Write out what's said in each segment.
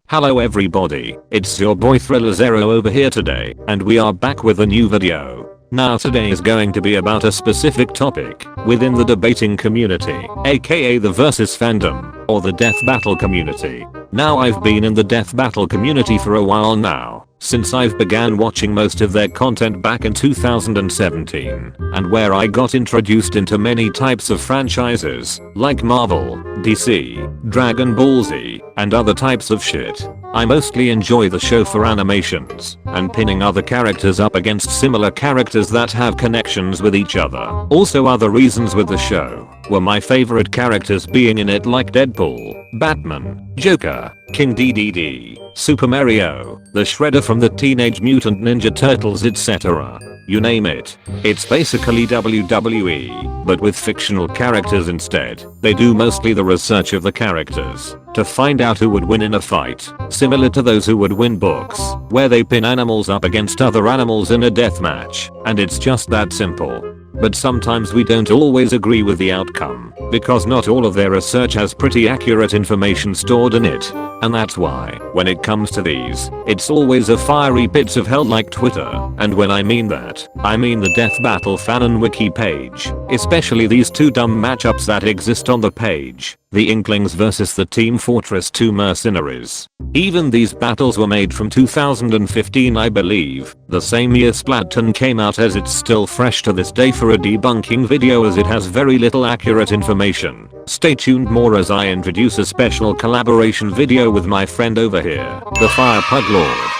Hello everybody, it's your boy ThrillerXero over here today, and we are back with a new video. Now today is going to be about a specific topic within the debating community, aka the versus fandom, or the death battle community. Now I've been in the death battle community for a while now, since I've began watching most of their content back in 2017, and where I got introduced into many types of franchises, like Marvel, DC, Dragon Ball Z, and other types of shit. I mostly enjoy the show for animations, and pinning other characters up against similar characters that have connections with each other. Also other reasons with the show were my favorite characters being in it like Deadpool, Batman, Joker, King DDD, Super Mario, the Shredder from the Teenage Mutant Ninja Turtles, etc. You name it. It's basically WWE, but with fictional characters instead. They do mostly the research of the characters to find out who would win in a fight, similar to those who would win books, where they pin animals up against other animals in a death match, and it's just that simple. But sometimes we don't always agree with the outcome, because not all of their research has pretty accurate information stored in it. And that's why, when it comes to these, it's always a fiery pits of hell like Twitter, and when I mean that, I mean the Death Battle fanon wiki page, especially these two dumb matchups that exist on the page, the Inklings versus the Team Fortress 2 mercenaries. Even these battles were made from 2015 I believe, the same year Splatoon came out, as it's still fresh to this day for a debunking video as it has very little accurate information. Stay tuned more as I introduce a special collaboration video with my friend over here, the FirePugLord.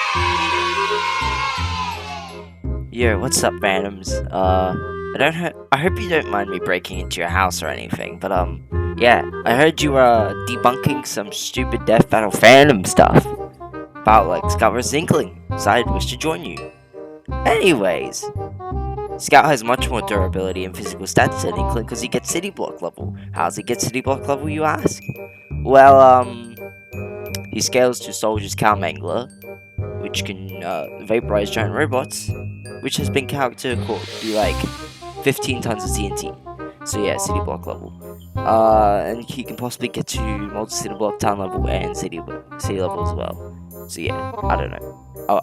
Yo, what's up randoms? I hope you don't mind me breaking into your house or anything, but yeah, I heard you were debunking some stupid Death Battle fandom stuff about like Scout vs Inkling, so I wish to join you. Anyways, Scout has much more durability and physical stats than Inkling because he gets city block level. How does he get city block level, you ask? Well, he scales to Soldier's Cow Mangler, which can vaporize giant robots, which has been character called to be like 15 tons of TNT. So yeah, city block level. And he can possibly get to multi-city block town level and city level as well. So yeah, I don't know.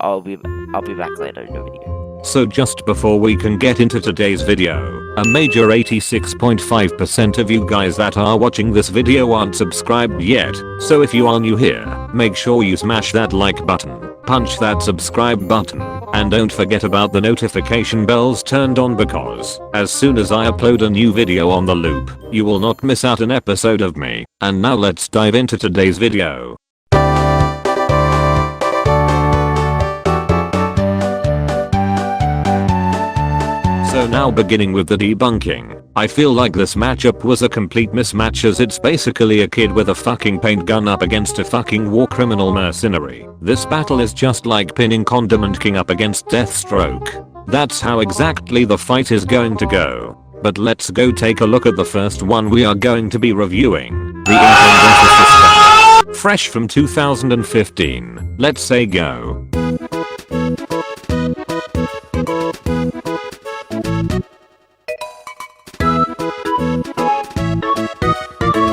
I'll be back later in the video. So just before we can get into today's video, a major 86.5% of you guys that are watching this video aren't subscribed yet, so if you are new here, make sure you smash that like button, punch that subscribe button, and don't forget about the notification bells turned on, because as soon as I upload a new video on the loop, you will not miss out an episode of me. And now let's dive into today's video. So now beginning with the debunking, I feel like this matchup was a complete mismatch, as it's basically a kid with a fucking paint gun up against a fucking war criminal mercenary. This battle is just like pinning Condiment King up against Deathstroke. That's how exactly the fight is going to go. But let's go take a look at the first one we are going to be reviewing. The Inkling vs the Scout. Fresh from 2015. Let's say go.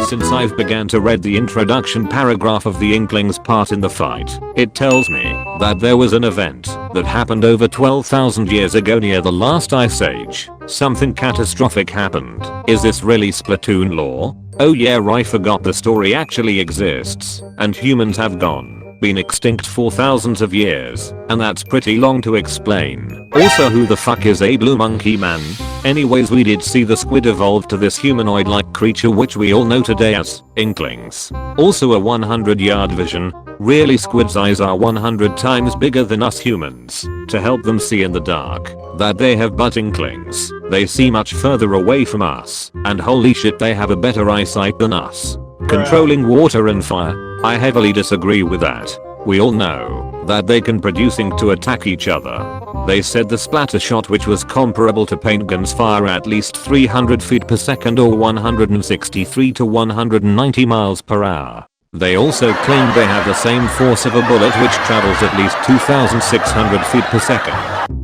Since I've began to read the introduction paragraph of the Inkling's part in the fight, it tells me that there was an event that happened over 12,000 years ago near the last ice age. Something catastrophic happened. Is this really Splatoon lore? Oh yeah, I forgot the story actually exists, and humans have been extinct for thousands of years, and that's pretty long to explain. Also, who the fuck is a blue monkey man? Anyways, we did see the squid evolve to this humanoid-like creature which we all know today as Inklings. Also a 100-yard vision. Really, squid's eyes are 100 times bigger than us humans. To help them see in the dark that they have but Inklings, they see much further away from us, and holy shit, they have a better eyesight than us. Controlling water and fire, I heavily disagree with that. We all know that they can produce ink to attack each other. They said the splatter shot, which was comparable to paint guns, fire at least 300 feet per second or 163 to 190 miles per hour. They also claimed they have the same force of a bullet, which travels at least 2,600 feet per second.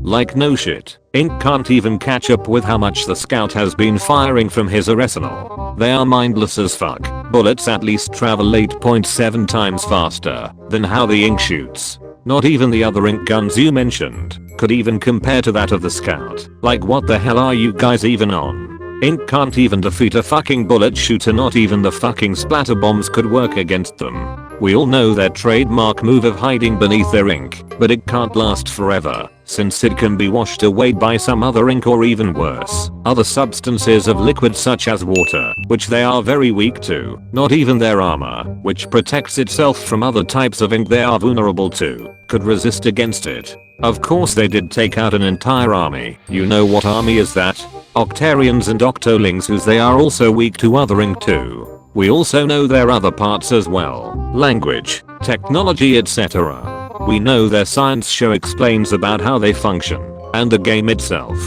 Like no shit, Ink can't even catch up with how much the Scout has been firing from his arsenal. They are mindless as fuck. bullets at least travel 8.7 times faster than how the ink shoots. Not even the other ink guns you mentioned could even compare to that of the Scout. Like, what the hell are you guys even on? Ink can't even defeat a fucking bullet shooter. Not even the fucking splatter bombs could work against them. We all know their trademark move of hiding beneath their ink, but it can't last forever, since it can be washed away by some other ink, or even worse, other substances of liquid such as water, which they are very weak to. Not even their armor, which protects itself from other types of ink they are vulnerable to, could resist against it. Of course they did take out an entire army. You know what army is that? Octarians and Octolings, whose they are also weak to other ink too. We also know their other parts as well. Language, technology, etc. We know their science show explains about how they function, and the game itself.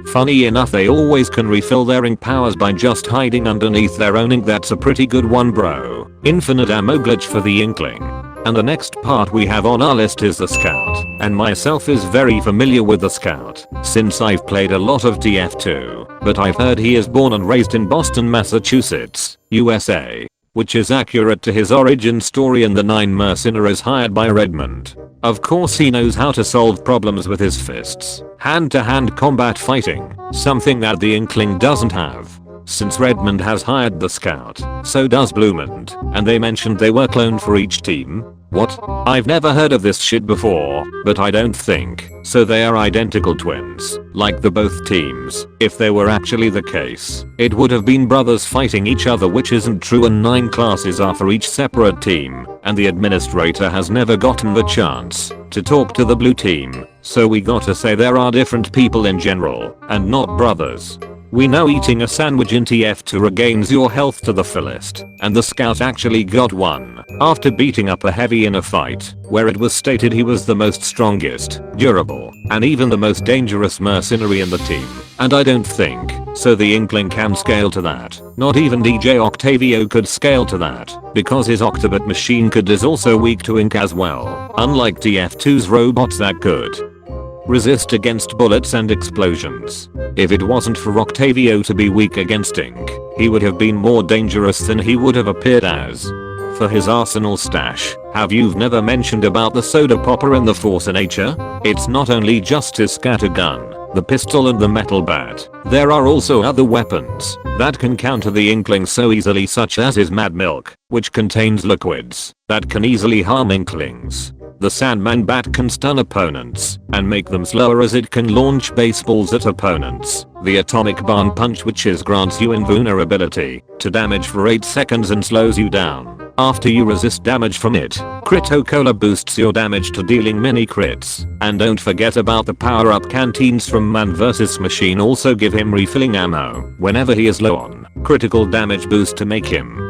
Funny enough, they always can refill their ink powers by just hiding underneath their own ink. That's a pretty good one, bro. Infinite ammo glitch for the Inkling. And the next part we have on our list is the Scout, and myself is very familiar with the Scout, since I've played a lot of TF2, but I've heard he is born and raised in Boston, Massachusetts, USA, which is accurate to his origin story and the 9 mercenaries hired by Redmond. Of course he knows how to solve problems with his fists, hand-to-hand combat fighting, something that the Inkling doesn't have. Since Redmond has hired the Scout, so does Bloomond, and they mentioned they were cloned for each team. What? I've never heard of this shit before, but I don't think so. They are identical twins, like the both teams. If they were actually the case, it would have been brothers fighting each other, which isn't true, and 9 classes are for each separate team, and the administrator has never gotten the chance to talk to the blue team, so we gotta say there are different people in general, and not brothers. We know eating a sandwich in TF2 regains your health to the fullest, and the Scout actually got one after beating up a heavy in a fight where it was stated he was the most strongest, durable, and even the most dangerous mercenary in the team. And I don't think so the Inkling can scale to that. Not even DJ Octavio could scale to that, because his Octobot machine code is also weak to ink as well, unlike TF2's robots that could resist against bullets and explosions. If it wasn't for Octavio to be weak against ink, he would have been more dangerous than he would have appeared as. For his arsenal stash, have you never mentioned about the soda popper in the Force Nature? It's not only just his scatter gun, the pistol and the metal bat. There are also other weapons that can counter the Inkling so easily, such as his Mad Milk, which contains liquids that can easily harm Inklings. The Sandman Bat can stun opponents and make them slower, as it can launch baseballs at opponents. The Atomic Barn Punch, which grants you invulnerability to damage for 8 seconds and slows you down after you resist damage from it. Crito-Cola boosts your damage to dealing mini crits. And don't forget about the power-up canteens from Man vs Machine, also give him refilling ammo whenever he is low on critical damage boost to make him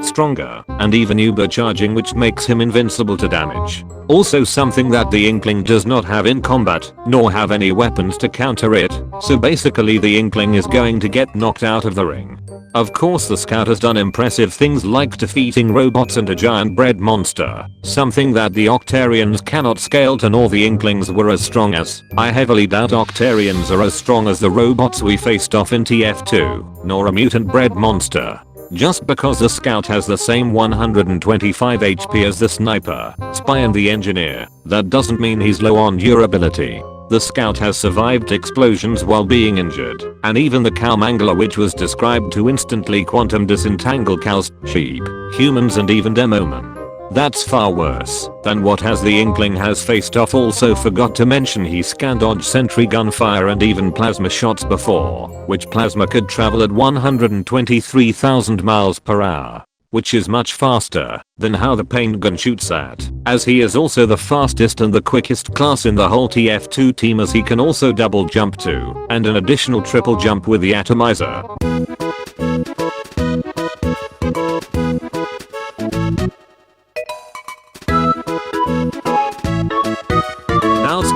stronger, and even uber charging, which makes him invincible to damage. Also something that the Inkling does not have in combat, nor have any weapons to counter it, so basically the Inkling is going to get knocked out of the ring. Of course the Scout has done impressive things like defeating robots and a giant bread monster, something that the Octarians cannot scale to, nor the Inklings were as strong as. I heavily doubt Octarians are as strong as the robots we faced off in TF2, nor a mutant bread monster. Just because the Scout has the same 125 HP as the Sniper, Spy and the Engineer, that doesn't mean he's low on durability. The Scout has survived explosions while being injured, and even the Cow Mangler, which was described to instantly quantum disentangle cows, sheep, humans and even Demoman. That's far worse than what the Inkling has faced off. Also forgot to mention he can dodge sentry gunfire and even plasma shots before, which plasma could travel at 123,000 miles per hour, which is much faster than how the paint gun shoots at, as he is also the fastest and the quickest class in the whole TF2 team, as he can also double jump too, and an additional triple jump with the atomizer.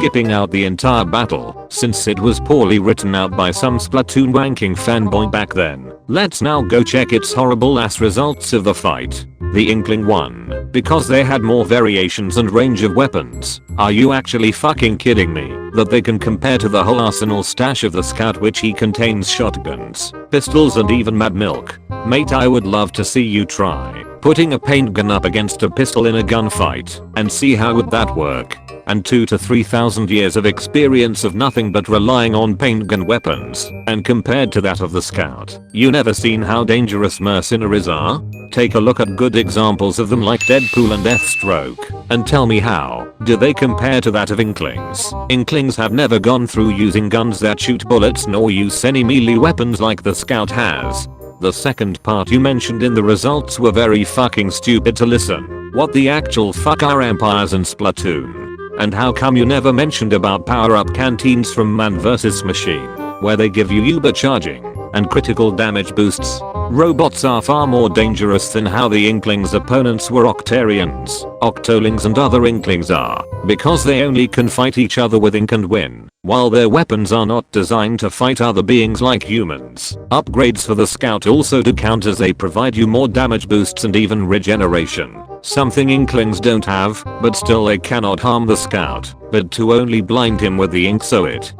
skipping out the entire battle, since it was poorly written out by some Splatoon wanking fanboy back then. Let's now go check its horrible ass results of the fight. The Inkling won, because they had more variations and range of weapons. Are you actually fucking kidding me, that they can compare to the whole arsenal stash of the Scout, which he contains shotguns, pistols and even mad milk? Mate, I would love to see you try putting a paint gun up against a pistol in a gunfight, and see how would that work. And 2,000 to 3,000 years of experience of nothing but relying on paint gun weapons, and compared to that of the Scout, you never seen how dangerous mercenaries are? Take a look at good examples of them like Deadpool and Deathstroke, and tell me how do they compare to that of Inklings? Inklings have never gone through using guns that shoot bullets nor use any melee weapons like the Scout has. The second part you mentioned in the results were very fucking stupid to listen. What the actual fuck are empires and Splatoon? And how come you never mentioned about power-up canteens from Man vs Machine, where they give you uber charging and critical damage boosts? Robots are far more dangerous than how the Inklings' opponents were Octarians, Octolings and other Inklings are, because they only can fight each other with ink and win, while their weapons are not designed to fight other beings like humans. Upgrades for the Scout also do count, as they provide you more damage boosts and even regeneration. Something Inklings don't have, but still they cannot harm the Scout, but to only blind him with the ink, so it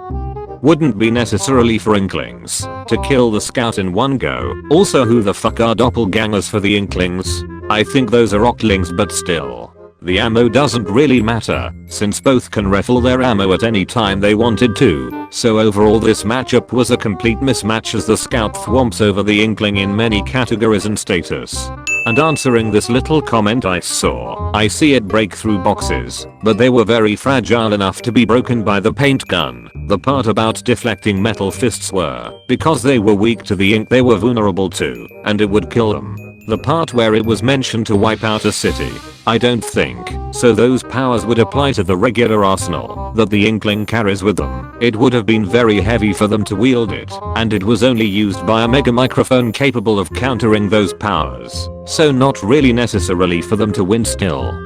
wouldn't be necessarily for Inklings to kill the Scout in one go. Also, who the fuck are doppelgangers for the Inklings? I think those are Octlings, but still. The ammo doesn't really matter, since both can refill their ammo at any time they wanted to, so overall this matchup was a complete mismatch, as the Scout thwomps over the Inkling in many categories and status. And answering this little comment I saw, I see it break through boxes, but they were very fragile enough to be broken by the paint gun. The part about deflecting metal fists were, because they were weak to the ink, they were vulnerable to, and it would kill them. The part where it was mentioned to wipe out a city, I don't think so those powers would apply to the regular arsenal that the Inkling carries with them. It would have been very heavy for them to wield it, and it was only used by a mega microphone capable of countering those powers, so not really necessarily for them to win still.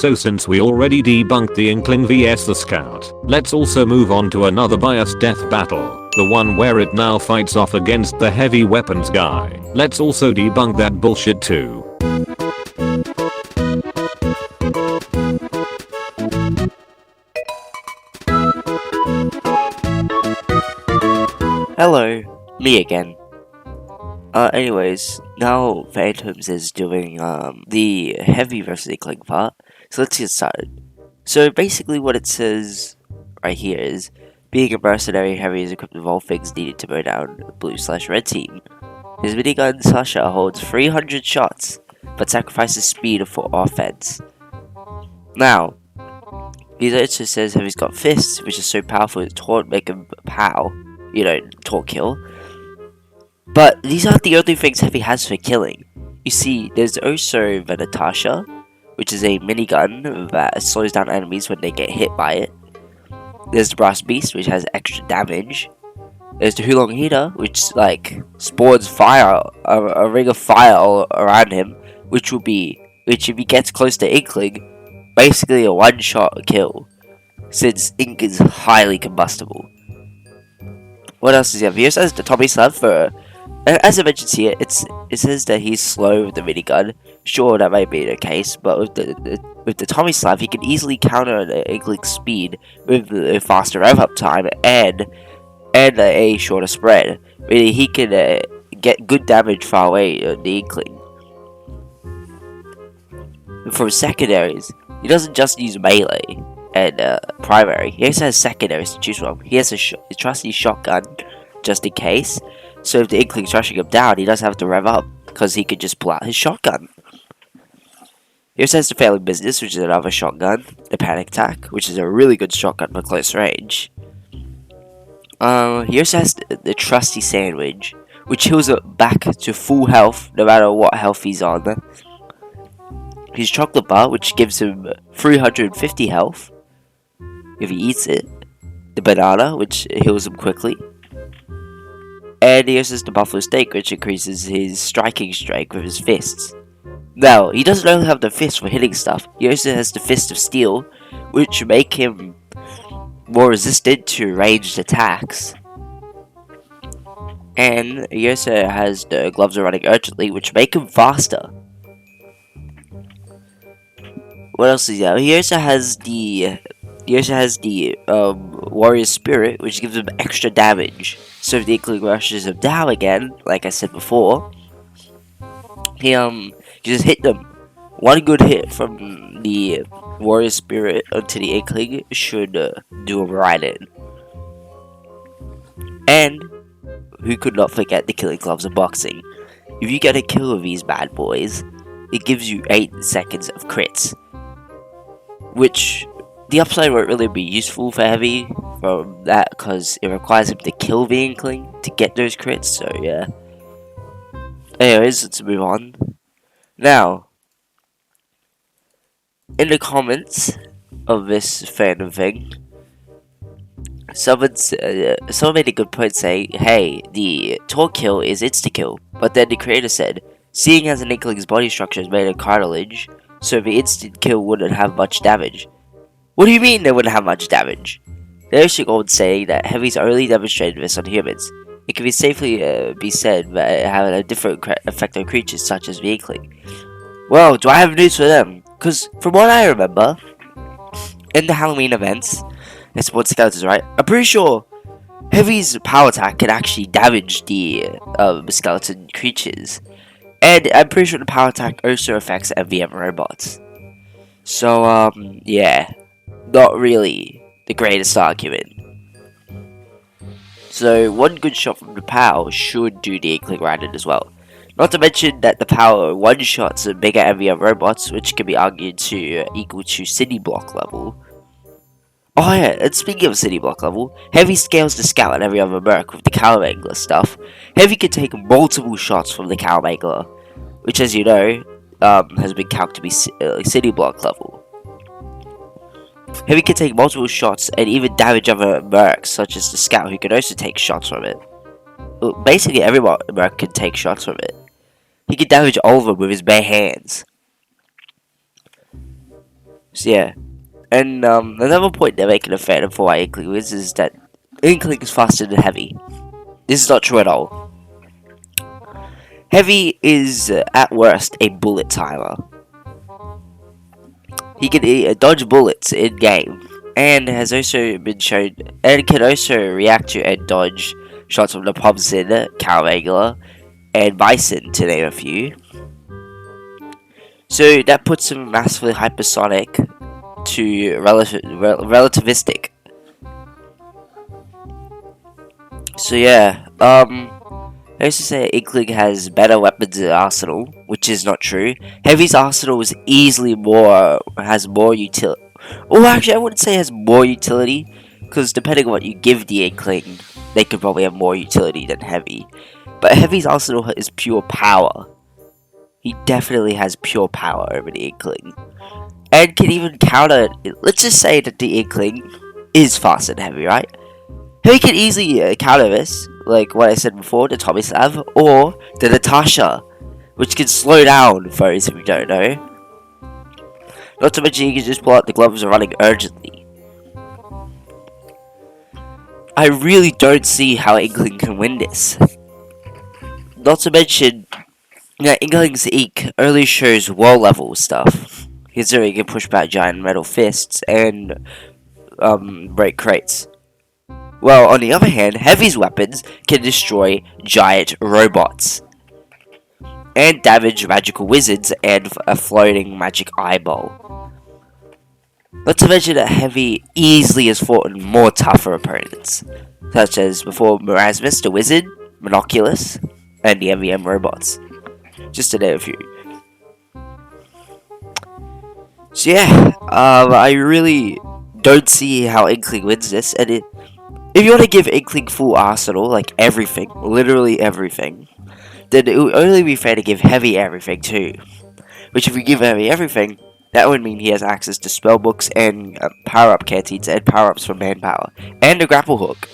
So since we already debunked the Inkling vs the Scout, let's also move on to another biased death battle, the one where it now fights off against the heavy weapons guy. Let's also debunk that bullshit too. Hello, me again. Anyways, now Phantoms is doing the heavy versus Inkling part, so let's get started. So basically what it says right here is, being a mercenary, heavy is equipped with all things needed to burn down the blue/red team. His minigun Sasha holds 300 shots, but sacrifices speed for offense. Now, he also says heavy's got fists, which is so powerful that taunt make him pow. You know, taunt kill. But these aren't the only things heavy has for killing. You see, there's also the Natasha, which is a minigun that slows down enemies when they get hit by it. There's the Brass Beast, which has extra damage. There's the Hulong Heater, which like spawns fire, a ring of fire all around him, which if he gets close to Inkling, basically a one-shot kill, since ink is highly combustible. What else does he have? He also has the Tommy Slab for, as I mentioned here, it says that he's slow with the minigun. Sure, that might be the case, but with the Tommy Slab, he can easily counter the Inkling's speed with a faster rev-up time and a shorter spread. Really, he can get good damage far away on the Inkling. And for secondaries, he doesn't just use melee and primary. He also has secondaries to choose from. He has a trusty shotgun, just in case. So if the Inkling's rushing him down, he doesn't have to rev up, because he could just pull out his shotgun. He also has the Failing Business, which is another shotgun. The Panic Attack, which is a really good shotgun for close range. He also has the Trusty Sandwich, which heals it back to full health, no matter what health he's on. His Chocolate Bar, which gives him 350 health if he eats it. The Banana, which heals him quickly. And he also has the Buffalo Steak, which increases his striking strength with his fists. Now, he doesn't only have the fist for hitting stuff, he also has the Fist of Steel, which make him more resistant to ranged attacks. And he also has the gloves are running urgently, which make him faster. What else is he? He also has the warrior spirit, which gives him extra damage. So if the Inkling rushes him down again, like I said before, he you just hit them. One good hit from the warrior spirit onto the Inkling should do him right in. And who could not forget the killing gloves of boxing? If you get a kill with these bad boys, it gives you 8 seconds of crits, which the upside won't really be useful for Heavy from that because it requires him to kill the Inkling to get those crits, so yeah. Anyways, let's move on. Now, in the comments of this fandom thing, someone made a good point saying, hey, the torque kill is insta-kill, but then the creator said, seeing as an Inkling's body structure is made of cartilage, so the instant kill wouldn't have much damage. What do you mean they wouldn't have much damage? They also go on saying that Heavy's only demonstrated this on humans. It can be safely be said that it had a different effect on creatures such as the Inkling. Well, do I have news for them? Because from what I remember, in the Halloween events, it's what skeletons, right? I'm pretty sure Heavy's power attack can actually damage the skeleton creatures. And I'm pretty sure the power attack also affects MVM robots. So, yeah. Not really the greatest argument. So, one good shot from the POW should do the Inkling right in as well. Not to mention that the power one-shots a bigger MVM robots, which can be argued to equal to city block level. Oh yeah, and speaking of city block level, Heavy scales the scout and every other merc with the Cow-Mangler stuff. Heavy can take multiple shots from the Cow-Mangler, which as you know, has been calculated to be city block level. Heavy can take multiple shots and even damage other mercs, such as the scout, who can also take shots from it. Well, basically every merc can take shots from it. He can damage all of them with his bare hands. So yeah. And another point they're making a fan of for why Inkling wins is that Inkling is faster than Heavy. This is not true at all. Heavy is, at worst, a bullet timer. He can dodge bullets in-game, and has also been shown, and can also react to and dodge shots from the Pomson, Cow-Mangler, and Bison, to name a few. So that puts him massively hypersonic to relativistic. So yeah, I used to say Inkling has better weapons in arsenal, which is not true. Heavy's arsenal is easily has more utility. Well, actually, I wouldn't say has more utility, because depending on what you give the Inkling, they could probably have more utility than Heavy. But Heavy's arsenal is pure power. He definitely has pure power over the Inkling. And can even counter. Let's just say that the Inkling is faster than Heavy, right? Heavy can easily counter this, like what I said before, the Tommy Slav, or the Natasha, which can slow down foes if you don't know. Not to mention you can just pull out the gloves and running urgently. I really don't see how Inkling can win this. Not to mention that Inkling's Ink only shows wall level stuff. Considering he can push back giant metal fists and break crates. Well, on the other hand, Heavy's weapons can destroy giant robots and damage magical wizards and a floating magic eyeball. Not to mention that Heavy easily has fought more tougher opponents, such as before Marasmus the Wizard, Monoculus, and the MVM robots, just to name a few. So yeah, I really don't see how Inkling wins this, and if you want to give Inkling full arsenal, like everything, literally everything, then it would only be fair to give Heavy everything too. Which if you give Heavy everything, that would mean he has access to spellbooks and power-up canteens and power-ups for manpower, and a grapple hook.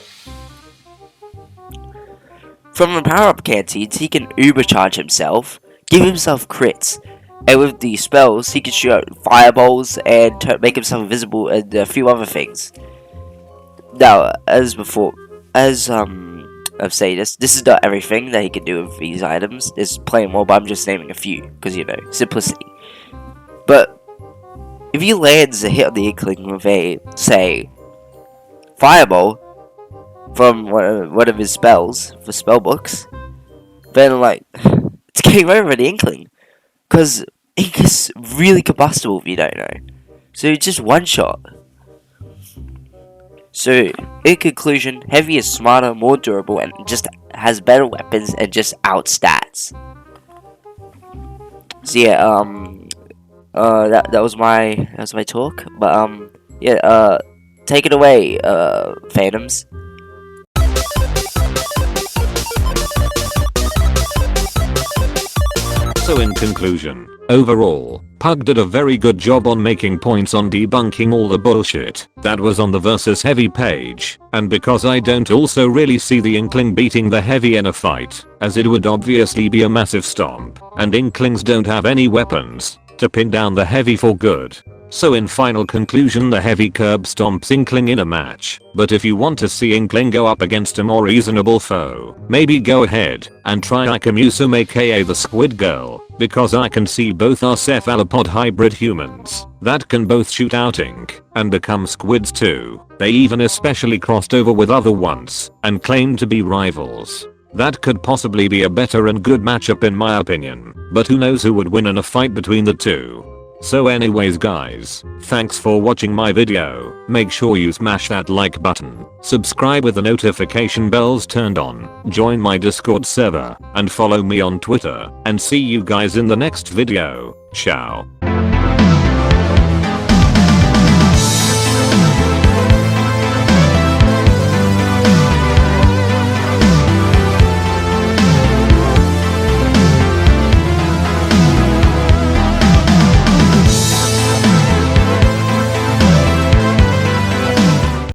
From the power-up canteens, he can ubercharge himself, give himself crits, and with the spells, he can shoot out fireballs and make himself invisible and a few other things. Now, as before, as I've said, this is not everything that he can do with these items. There's plenty more, but I'm just naming a few because simplicity. But if he lands a hit on the Inkling with a, say, Fireball from one of his spells for spellbooks, then it's game over the Inkling, because Ink is really combustible if you don't know. So it's just one shot. So, in conclusion, Heavy is smarter, more durable, and just has better weapons and just outstats. So yeah, that was my talk. But yeah, take it away, Phantoms. So in conclusion, overall, Pug did a very good job on making points on debunking all the bullshit that was on the versus Heavy page, and because I don't also really see the Inkling beating the Heavy in a fight, as it would obviously be a massive stomp, and Inklings don't have any weapons to pin down the Heavy for good. So in final conclusion, the Heavy curb stomps Inkling in a match, but if you want to see Inkling go up against a more reasonable foe, maybe go ahead and try Ikamusume aka the Squid Girl, because I can see both are cephalopod hybrid humans that can both shoot out ink and become squids too. They even especially crossed over with other ones and claim to be rivals. That could possibly be a better and good matchup in my opinion, but who knows who would win in a fight between the two. So anyways guys, thanks for watching my video. Make sure you smash that like button, subscribe with the notification bells turned on, join my Discord server, and follow me on Twitter, and see you guys in the next video. Ciao.